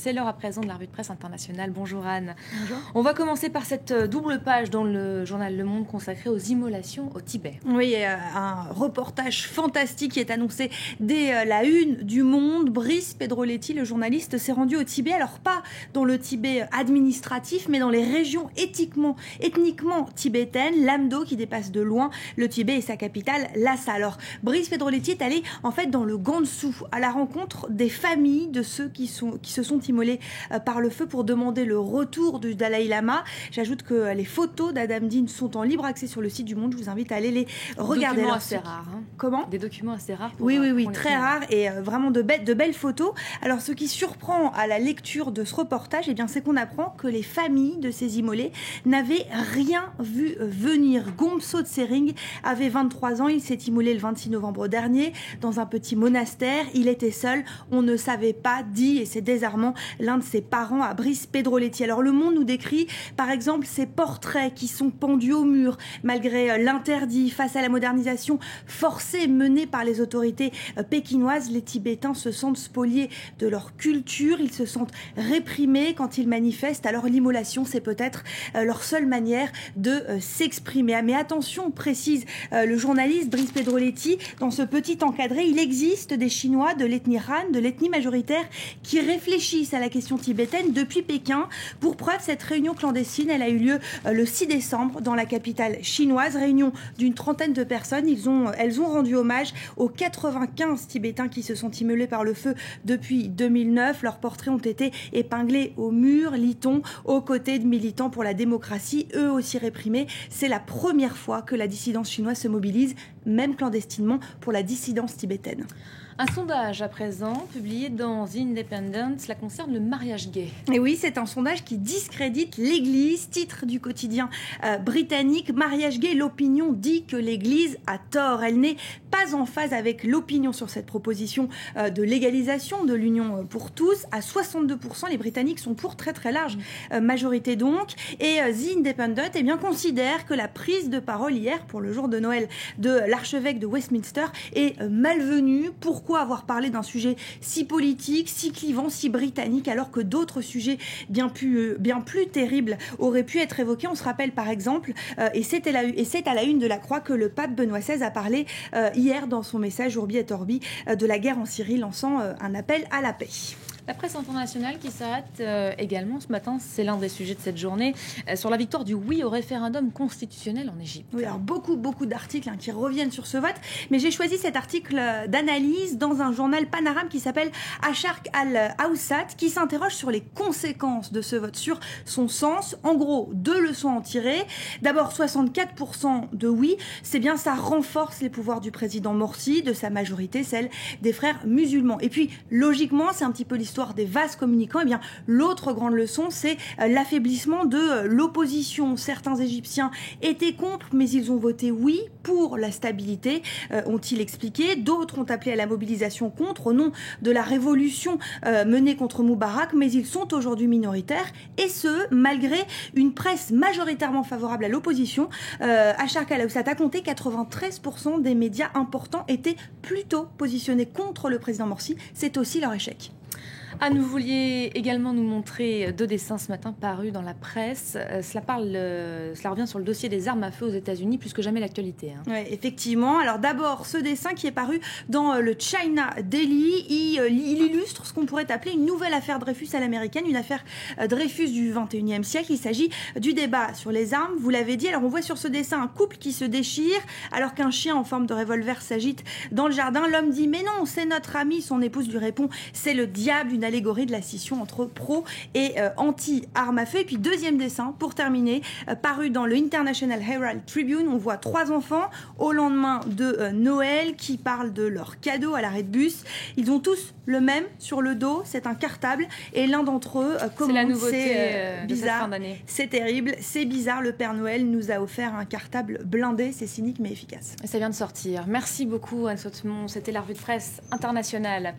C'est l'heure à présent de la revue de presse internationale. Bonjour Anne. Bonjour. On va commencer par cette double page dans le journal Le Monde consacrée aux immolations au Tibet. Oui, un reportage fantastique qui est annoncé dès la une du Monde. Brice Pedroletti, le journaliste, s'est rendu au Tibet. Alors pas dans le Tibet administratif, mais dans les régions ethniquement tibétaines, l'Amdo qui dépasse de loin le Tibet et sa capitale, Lhasa. Alors Brice Pedroletti est allé en fait dans le Gansu à la rencontre des familles de ceux qui se sont immolés par le feu pour demander le retour du Dalai Lama. J'ajoute que les photos d'Adam Deen sont en libre accès sur le site du Monde. Je vous invite à aller les regarder. Documents assez rares. Hein. Comment ? Des documents assez rares. Oui, très rares et vraiment de belles photos. Alors, ce qui surprend à la lecture de ce reportage, eh bien, c'est qu'on apprend que les familles de ces immolés n'avaient rien vu venir. Gomso Tsering avait 23 ans. Il s'est immolé le 26 novembre dernier dans un petit monastère. Il était seul. On ne savait pas, dit, et c'est désarmant, l'un de ses parents à Brice Pedroletti. Alors, Le Monde nous décrit, par exemple, ces portraits qui sont pendus au mur malgré l'interdit face à la modernisation forcée menée par les autorités pékinoises. Les Tibétains se sentent spoliés de leur culture, ils se sentent réprimés quand ils manifestent. Alors l'immolation, c'est peut-être leur seule manière de s'exprimer. Mais attention, précise le journaliste Brice Pedroletti, dans ce petit encadré, il existe des Chinois de l'ethnie Han, de l'ethnie majoritaire, qui réfléchissent à la question tibétaine depuis Pékin. Pour preuve, cette réunion clandestine, elle a eu lieu le 6 décembre dans la capitale chinoise. Réunion d'une trentaine de personnes. Elles ont rendu hommage aux 95 Tibétains qui se sont immolés par le feu depuis 2009. Leurs portraits ont été épinglés au mur, lit-on, aux côtés de militants pour la démocratie, eux aussi réprimés. C'est la première fois que la dissidence chinoise se mobilise, même clandestinement, pour la dissidence tibétaine. Un sondage à présent, publié dans The Independent, cela concerne le mariage gay. Et oui, c'est un sondage qui discrédite l'Église, titre du quotidien britannique. Mariage gay, l'opinion dit que l'Église a tort. Elle n'est pas en phase avec l'opinion sur cette proposition de légalisation de l'union pour tous. À 62%, les Britanniques sont pour, très très large majorité donc. Et The Independent considère que la prise de parole hier pour le jour de Noël de l'archevêque de Westminster est malvenue. Pourquoi avoir parlé d'un sujet si politique, si clivant, si britannique, alors que d'autres sujets bien plus terribles auraient pu être évoqués? On se rappelle par exemple, et c'est à la une de la Croix, que le pape Benoît XVI a parlé hier dans son message Urbi et Orbi de la guerre en Syrie, lançant un appel à la paix. La presse internationale qui s'arrête également ce matin, c'est l'un des sujets de cette journée, sur la victoire du oui au référendum constitutionnel en Égypte. Oui, alors beaucoup d'articles qui reviennent sur ce vote, mais j'ai choisi cet article d'analyse dans un journal Panorama qui s'appelle Asharq al-Awsat, qui s'interroge sur les conséquences de ce vote, sur son sens. En gros, 2 leçons à en tirer. D'abord, 64% de oui, c'est bien, ça renforce les pouvoirs du président Morsi, de sa majorité, celle des frères musulmans. Et puis, logiquement, c'est un petit peu l'histoire des vases communicants. Et bien, l'autre grande leçon, c'est l'affaiblissement de l'opposition. Certains Égyptiens étaient contre, mais ils ont voté oui pour la stabilité, ont-ils expliqué. D'autres ont appelé à la mobilisation contre, au nom de la révolution menée contre Moubarak, mais ils sont aujourd'hui minoritaires, et ce, malgré une presse majoritairement favorable à l'opposition. Asharq al-Awsat a compté 93% des médias importants étaient plutôt positionnés contre le président Morsi. C'est aussi leur échec. Anne, vous vouliez également nous montrer 2 dessins ce matin parus dans la presse. Cela revient sur le dossier des armes à feu aux États-Unis, plus que jamais l'actualité. Oui, effectivement. Alors d'abord, ce dessin qui est paru dans le China Daily, il illustre ce qu'on pourrait appeler une nouvelle affaire Dreyfus à l'américaine, une affaire Dreyfus du 21e siècle. Il s'agit du débat sur les armes, vous l'avez dit. Alors on voit sur ce dessin un couple qui se déchire alors qu'un chien en forme de revolver s'agite dans le jardin. L'homme dit « Mais non, c'est notre ami ». Son épouse lui répond « C'est le diable », une allégorie de la scission entre pro et anti-armes à feu. Et puis deuxième dessin, pour terminer, paru dans le International Herald Tribune, on voit 3 enfants au lendemain de Noël qui parlent de leur cadeau à l'arrêt de bus. Ils ont tous le même sur le dos, c'est un cartable, et l'un d'entre eux c'est la nouveauté bizarre, de cette fin d'année. C'est terrible, c'est bizarre, le Père Noël nous a offert un cartable blindé, c'est cynique mais efficace. Et ça vient de sortir. Merci beaucoup Anne Sautemont, c'était la revue de presse internationale.